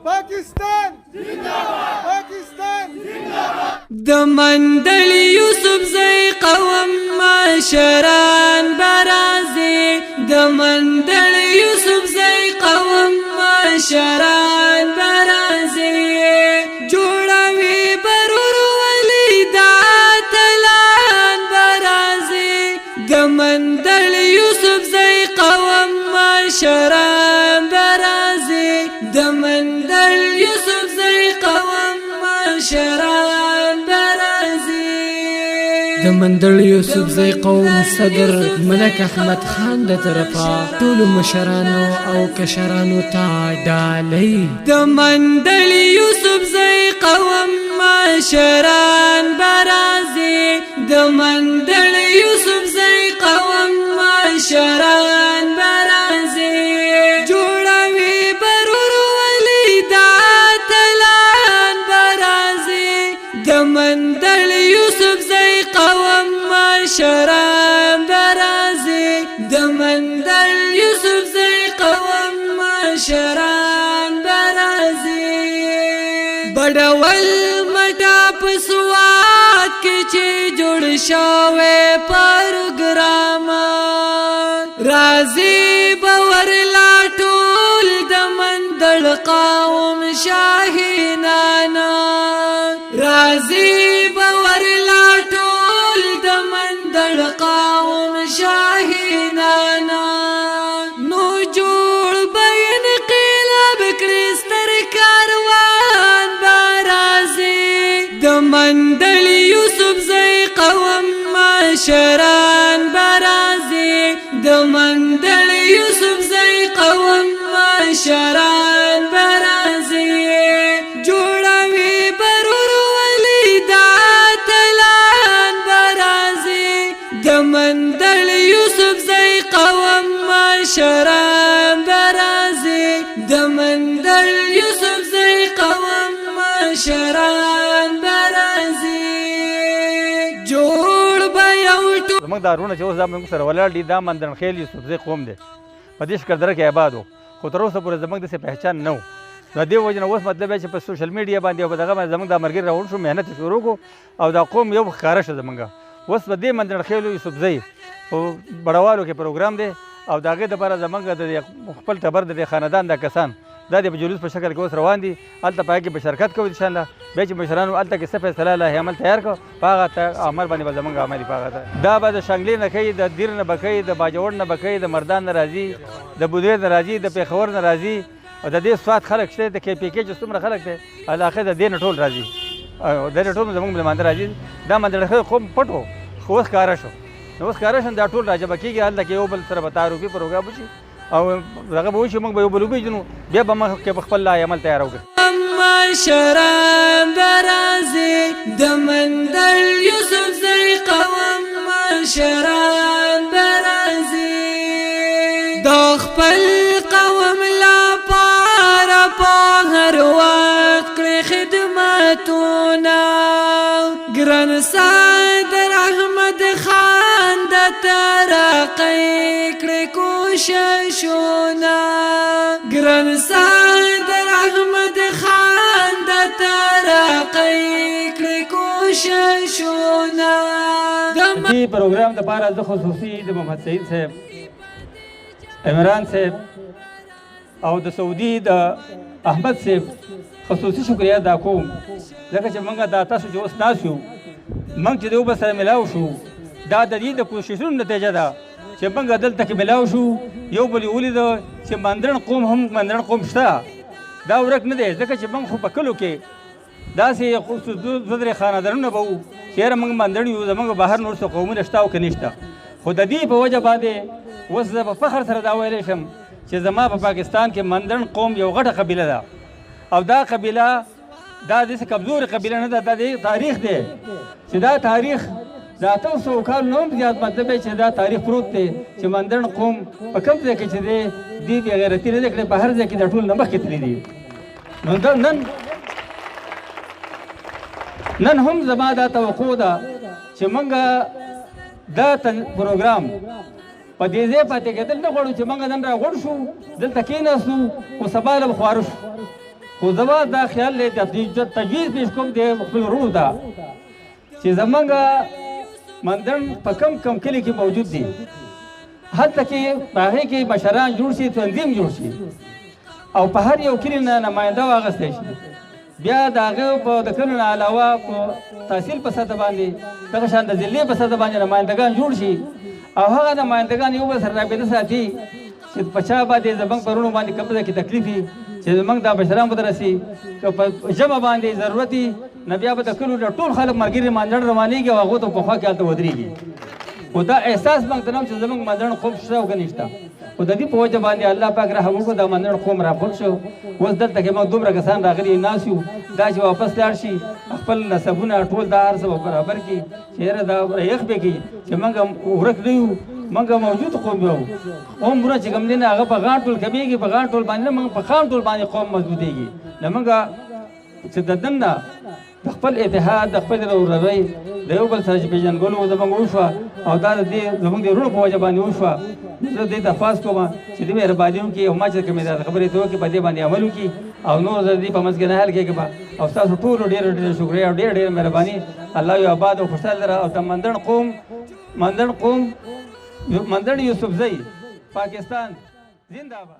पाकिस्तान जिंदाबाद पाकिस्तान जिंदाबाद د مندل یوسف زئی قوم مشران برازي د مندل یوسف زئی قوم مشران برازي جوړوي برور ولیدات لان برازي د مندل یوسف زئی قوم مشران برازي د مندل یوسف زئی قوم مشران برازي د مندل یوسف زئی قوم صدر ملک احمد خان د طرفا ټول مشرانو او کشرانو ته ډالۍ د مندل یوسف زئی قوم مشران برازي د مندل یوسف زئی قوم مشران برازي جوړوي برور ولیدات لان برازي د مندل یوسف زئی قوم مشران برازي د مندل یوسف زئی قوم مشران برازي بڑول مټا پسوات کې چې جوړ شوه پروګرام رازي باور لا ټول د مندل قوم شاهینانا رازي باور لا ټول د مندل قوم شاهینانا نو جوړ بین انقلاب کرستر کاروان برازي د مندل یوسف زئی قوم مشران برازي د مندل یوسف زئی قوم مشران برازي جوړوي برور ولیدات لان برازي د مندل یوسف زئی قوم مشران برازي د مندل یوسف زئی قوم مشران برازي جوړ به یو زموږ دارونه چې اوس دا موږ سره ولاړ دي دا مندن خیل یوسف زئی قوم دی په دې شکردره کې آباد و خو تر اوسه پورې زموږ داسې پهچان نه و د دې وجې نه اوس مطلب چې په سوشل میډیا باندې او په دغه باندې زموږ دا ملګري راوړ شو محنت شروع کړو او دا قوم یو ښکاره شه زموږ اوس په دې مندن خیل یوسف زئی په بړوالو کې پروګرام دی او د هغې دپاره زموږ د خپل ټبر د خاندان دا کسان دا د جلوس په شکل کې اوس روان دي هلته په هغې کې به شرکت کوو انشاءالله بیا چې مشرانو هلته کې څه فیصله لایحه عمل تیار کړو په هغه عمل باندې به زموږ عمل په هغه دا به د شانګلې نه کوي د دیر نه به کوي د باجوړ نه به کوي د مردان نه راځي د بودیر نه راځي د پېښور نه راځي او د دې سوات خلک شته د کې پی کې چې څومره خلک دی علاقې د دې نه ټول راځي او د دې ټول زموږ ملمانده راځي دا مندړ قوم پټ و خو اوس ښکاره شو نو اوس ښکاره شو دا ټول راجبه کېږي هلته کې یو بل سره به تعارفي پروګرام وشي او هغه به وشي موږ به یو بل وپېژنو بیا به موږ کې به خپل لایحه عمل تیار وکړو مشران برازي د مندل یوسف زئی قوم مشران برازي د خپل قوم لپاره په هر وخت کړي خدمتونه ګران صدر احمد خان د ترقۍ کړي کوششونه ګران صدر احمد خان د ترقۍ کړي کوششونه دې پروګرام دپاره زه خصوصي د محمد سعید صاحب عمران صاحب او د سعودي د احمد صاحب خصوصي شکریه ادا کوم ځکه چې موږ دا تاسو چې اوس ناست یو موږ چې د یو بل سره ملاو شو دا د دې د کوششونو نتیجه ده چې موږ دلته کې ملاو شو یو بل یې ولیده چې مندرن قوم هم مندرن قوم شته دا ورک نه دی ځکه چې موږ خو په کلو کې داسې دوه درې خاندانونه به وو چې یاره موږ مندرن یو زموږ بهر نور څه قومونه شته او که نشته خو د دې په وجه باندې اوس زه په فخر سره دا ویلی شم چې زما په پاکستان کې مندرن قوم یو غټه قبیله ده او دا قبیله دا داسې کمزورې قبیله نه ده دا د تاریخ دی چې دا تاریخ د 800 کال نه هم زیات مطلب دی چې دا تاریخ پروت دی چې مندرن قوم په کوم ځای کې چې دی دې بې غیرتي نه دی کړې په هر ځای کې د ټول نه مخکې تللي دي نو نن هم زما دا توقع ده چې موږ دا پروګرام په دې ځای پاتې کېدل نه غواړو چې موږ نن راغونډ شو دلته کېناستو خو سبا له به خواره شو خو زما دا خیال دی تجویز پیش کوم دی خپل ورور ته چې زمونږ مندڼ په کم کلي کې موجود دي هلته کې په هغې کې مشران جوړ شي تنظیم جوړ شي او په هر یو کلي نه نماینده واخیستی شي بیا د هغه په د کلو نه علاوه په تحصیل په سطح باندې دغه شان د ضلعې په سطح باندې نمایندګان جوړ شي او هغه نمایندګان یو بل سره رابطه ساتي چې په چا باندې زموږ په وروڼو باندې کوم ځای کې تکلیف وي چې زموږ دا مشران به درسي که په ژبه باندې ضرورت وي نو بیا به د کلو ټول خلک ملګري مندڼ روانېږي او هغو ته په خوا کې هلته ودرېږي خو دا احساس موږ ته نه چې زموږ مندڼ قوم شته او که نشته خو د دې په وجه باندې الله پاک رحم وکړو دا مندڼ قوم راپورت شو اوس دلته کې موږ دومره کسان راغلي ناست یو دا چې واپس لاړ شي خپل نسبونه ټول دا هر څه برابر کړي چې یاره دا یخ به کړي چې موږ ورک نه یو موږ موجود قوم یو عمره چې کوم دی نه هغه په غاټ ټول کمیږي په غاټ ټول باندې موږ په خام ټول باندې قوم مضبوطېږي نو موږ چې د دننه د خپل اتحاد د خپل ورورۍ د یو بل سره چې پېژندګلو زموږ وشوه او دا د دې زموږ د وروڼو په وجه باندې وشوه زه دې تفاس کوم چې دې مهرباني وکړي او ما چې کومې دا خبرې ته وکړي په دې باندې عمل وکړي او نور زه دې په منځ کې نه حل کېږم او ستاسو ټولو ډېر شکریه او ډېر مهرباني الله یو آباد او خوشحال لره او د مندڼ قوم مندڼ یوسفزۍ پاکستان زنده باد